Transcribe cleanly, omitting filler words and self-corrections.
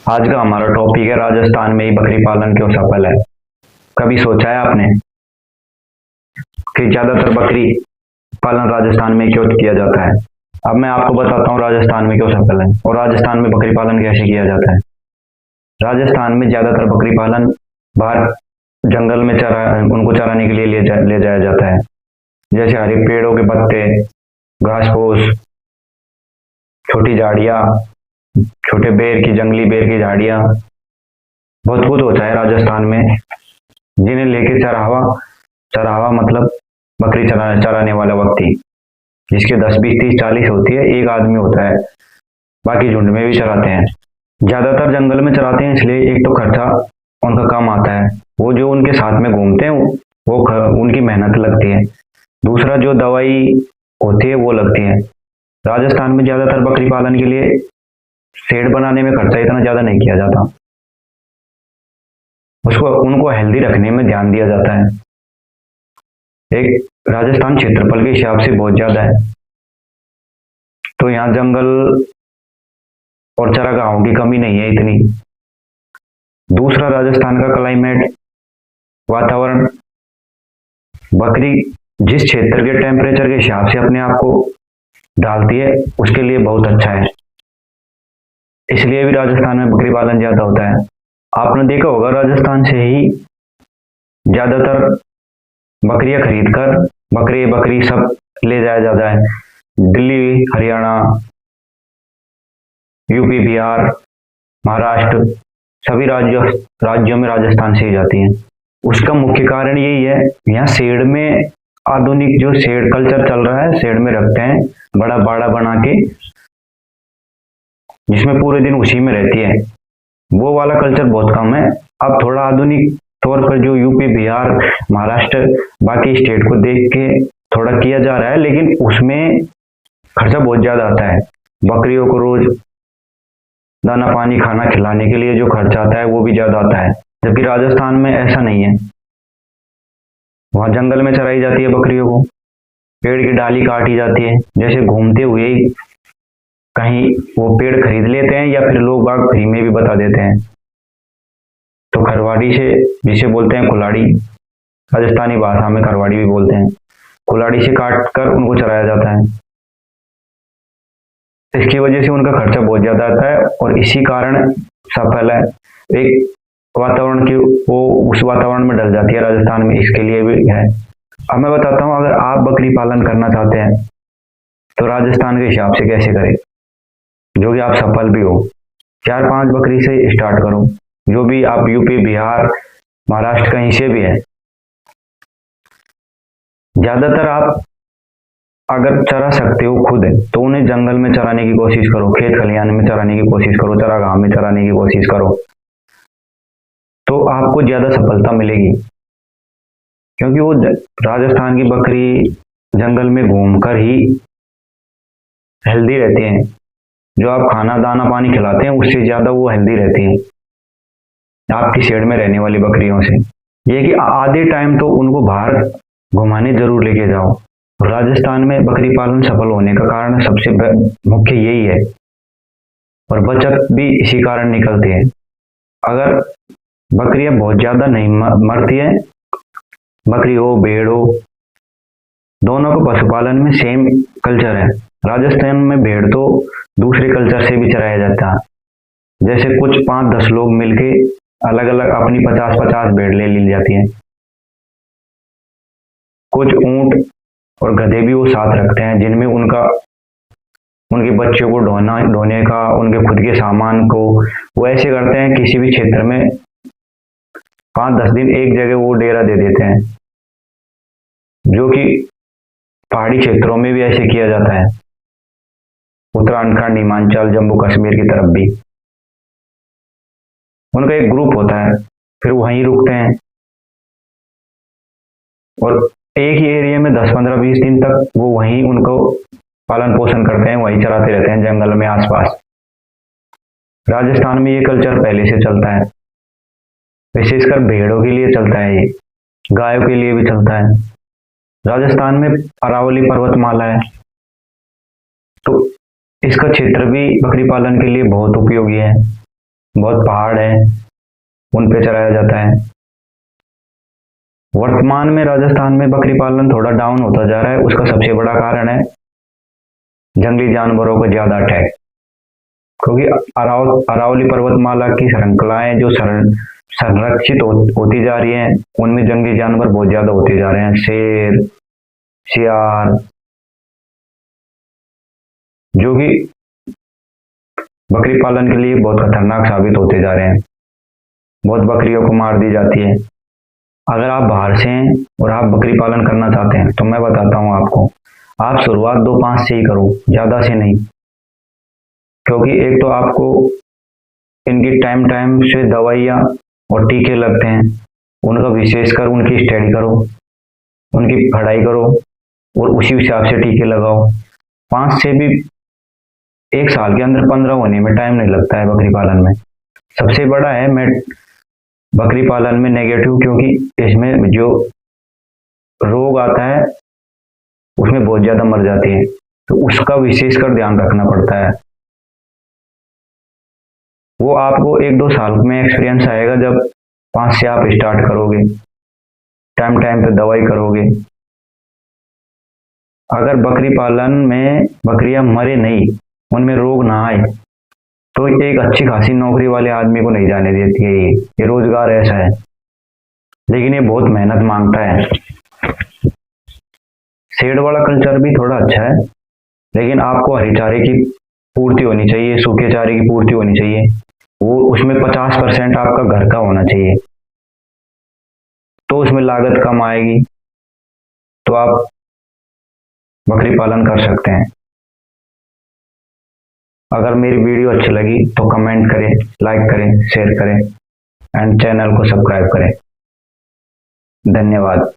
आज का हमारा टॉपिक है राजस्थान में ही बकरी पालन क्यों सफल है। कभी सोचा है आपने कि ज्यादातर बकरी पालन राजस्थान में क्यों किया जाता है? अब मैं आपको बताता हूँ राजस्थान में क्यों सफल है और राजस्थान में बकरी पालन कैसे किया जाता है। राजस्थान में ज्यादातर बकरी पालन बाहर जंगल में उनको चराने के लिए ले जाया जाता है। जैसे हरे पेड़ों के पत्ते, घास फूस, छोटी झाड़ियाँ, छोटे जंगली बेर की झाड़ियाँ बहुत कुछ होता है राजस्थान में, जिन्हें लेके चरावा चरावा मतलब बकरी चराने वाला व्यक्ति, जिसके 10 20 30 40 होती है, एक आदमी होता है, बाकी झुंड में भी चराते हैं। ज्यादातर जंगल में चराते हैं, इसलिए एक तो खर्चा उनका कम आता है, वो जो उनके साथ में घूमते हैं वो उनकी मेहनत लगती है। दूसरा जो दवाई होती है वो लगती है। राजस्थान में ज्यादातर बकरी पालन के लिए शेड बनाने में खर्चा इतना ज्यादा नहीं किया जाता, उनको हेल्दी रखने में ध्यान दिया जाता है। एक राजस्थान क्षेत्रफल के हिसाब से बहुत ज्यादा है, तो यहाँ जंगल और चरागाहों की कमी नहीं है इतनी। दूसरा, राजस्थान का क्लाइमेट, वातावरण, बकरी जिस क्षेत्र के टेम्परेचर के हिसाब से अपने आप को डालती है उसके लिए बहुत अच्छा है, इसलिए भी राजस्थान में बकरी पालन ज्यादा होता है। आपने देखा होगा राजस्थान से ही ज्यादातर बकरियां खरीद कर बकरी सब ले जाया जाता है। दिल्ली, हरियाणा, यूपी, बिहार, महाराष्ट्र, सभी राज्यों में राजस्थान से ही जाती हैं। उसका मुख्य कारण यही है, यहाँ शेड में आधुनिक जो शेड कल्चर चल रहा है, शेड में रखते हैं बड़ा बाड़ा बना के, जिसमें पूरे दिन उसी में रहती है। वो वाला कल्चर बहुत कम है। अब थोड़ा आधुनिक तौर पर जो यूपी, बिहार, महाराष्ट्र, बाकी स्टेट को देख के थोड़ा किया जा रहा है, लेकिन उसमें खर्चा बहुत ज्यादा आता है। बकरियों को रोज दाना पानी खाना खिलाने के लिए जो खर्चा आता है वो भी ज्यादा आता है, जबकि राजस्थान में ऐसा नहीं है। वहां जंगल में चराई जाती है बकरियों को, पेड़ की डाली काटी जाती है, जैसे घूमते हुए ही कहीं वो पेड़ खरीद लेते हैं या फिर लोग बाग फ्री में भी बता देते हैं। तो खरवाड़ी से, जिसे बोलते हैं कुल्हाड़ी, राजस्थानी भाषा में खरवाड़ी भी बोलते हैं, कुल्हाड़ी से काट कर उनको चराया जाता है। इसकी वजह से उनका खर्चा बहुत ज्यादा आता है और इसी कारण सफल है। एक वातावरण की वो उस वातावरण में डल जाती है राजस्थान में, इसके लिए भी है। अब मैं बताता हूँ, अगर आप बकरी पालन करना चाहते हैं तो राजस्थान के हिसाब से कैसे करें जो कि आप सफल भी हो। 4 5 बकरी से स्टार्ट करो, जो भी आप यूपी, बिहार, महाराष्ट्र कहीं से भी है। ज्यादातर आप अगर चरा सकते हो खुद तो उन्हें जंगल में चराने की कोशिश करो, खेत खलिहान में चराने की कोशिश करो, चरागाह में चराने की कोशिश करो, तो आपको ज्यादा सफलता मिलेगी। क्योंकि वो राजस्थान की बकरी जंगल में घूमकर ही हेल्दी रहती हैं। जो आप खाना दाना पानी खिलाते हैं उससे ज्यादा वो हेल्दी रहती हैं आपकी शेड में रहने वाली बकरियों से। ये कि आधे टाइम तो उनको बाहर घुमाने जरूर लेके जाओ। राजस्थान में बकरी पालन सफल होने का कारण सबसे मुख्य यही है, और बचत भी इसी कारण निकलती है। अगर बकरियां बहुत ज्यादा नहीं मरती है, बकरी हो भेड़ हो, दोनों को पशुपालन में सेम कल्चर है। राजस्थान में भेड़ तो दूसरे कल्चर से भी चराया जाता है, जैसे कुछ 5 10 लोग मिलके अलग अलग अपनी 50 50 भेड़ ले ली जाती है। कुछ ऊंट और गधे भी वो साथ रखते हैं, जिनमें उनके बच्चों को ढोने का, उनके खुद के सामान को वो ऐसे करते हैं, किसी भी क्षेत्र में 5 10 दिन एक जगह वो डेरा दे देते हैं, जो कि पहाड़ी क्षेत्रों में भी ऐसे किया जाता है, उत्तराखंड, हिमाचल, जम्मू कश्मीर की तरफ भी। उनका एक ग्रुप होता है, फिर वहीं रुकते हैं और एक ही एरिया में 10 15 20 दिन तक वो वहीं उनको पालन पोषण करते हैं, वहीं चराते रहते हैं जंगल में आसपास। राजस्थान में ये कल्चर पहले से चलता है, विशेषकर भेड़ों के लिए चलता है, ये गायों के लिए भी चलता है। राजस्थान में अरावली पर्वतमाला है, तो इसका क्षेत्र भी बकरी पालन के लिए बहुत उपयोगी है। बहुत पहाड़ है, उन पे चराया जाता है। वर्तमान में राजस्थान में बकरी पालन थोड़ा डाउन होता जा रहा है। उसका सबसे बड़ा कारण है जंगली जानवरों का ज्यादा अटैक, क्योंकि अरावली पर्वतमाला की श्रृंखलाएं जो संरक्षित होती जा रही हैं, उनमें जंगली जानवर बहुत ज्यादा होते जा रहे हैं। शेर, सियार, जो कि बकरी पालन के लिए बहुत खतरनाक साबित होते जा रहे हैं। बहुत बकरियों को मार दी जाती है। अगर आप बाहर से हैं और आप बकरी पालन करना चाहते हैं तो मैं बताता हूँ आपको, आप शुरुआत 2-5 से ही करो, ज्यादा से नहीं। क्योंकि एक तो आपको इनकी टाइम टाइम से दवाइयाँ और टीके लगते हैं, उनका विशेषकर उनकी स्टडी करो, उनकी पढ़ाई करो और उसी हिसाब से टीके लगाओ। 5 से भी 1 साल के अंदर 15 होने में टाइम नहीं लगता है बकरी पालन में। सबसे बड़ा है बकरी पालन में नेगेटिव, क्योंकि इसमें जो रोग आता है उसमें बहुत ज्यादा मर जाती है, तो उसका विशेषकर ध्यान रखना पड़ता है। वो आपको 1-2 साल में एक्सपीरियंस आएगा, जब 5 से आप स्टार्ट करोगे, टाइम टाइम पे दवाई करोगे। अगर बकरी पालन में बकरियां मरे नहीं, उनमें रोग ना आए, तो एक अच्छी खासी नौकरी वाले आदमी को नहीं जाने देती है। ये रोजगार ऐसा है, लेकिन ये बहुत मेहनत मांगता है। शेड वाला कल्चर भी थोड़ा अच्छा है, लेकिन आपको हरी चारे की पूर्ति होनी चाहिए, सूखे चारे की पूर्ति होनी चाहिए। वो उसमें 50% आपका घर का होना चाहिए, तो उसमें लागत कम आएगी, तो आप बकरी पालन कर सकते हैं। अगर मेरी वीडियो अच्छी लगी तो कमेंट करें, लाइक करें, शेयर करें एंड चैनल को सब्सक्राइब करें। धन्यवाद।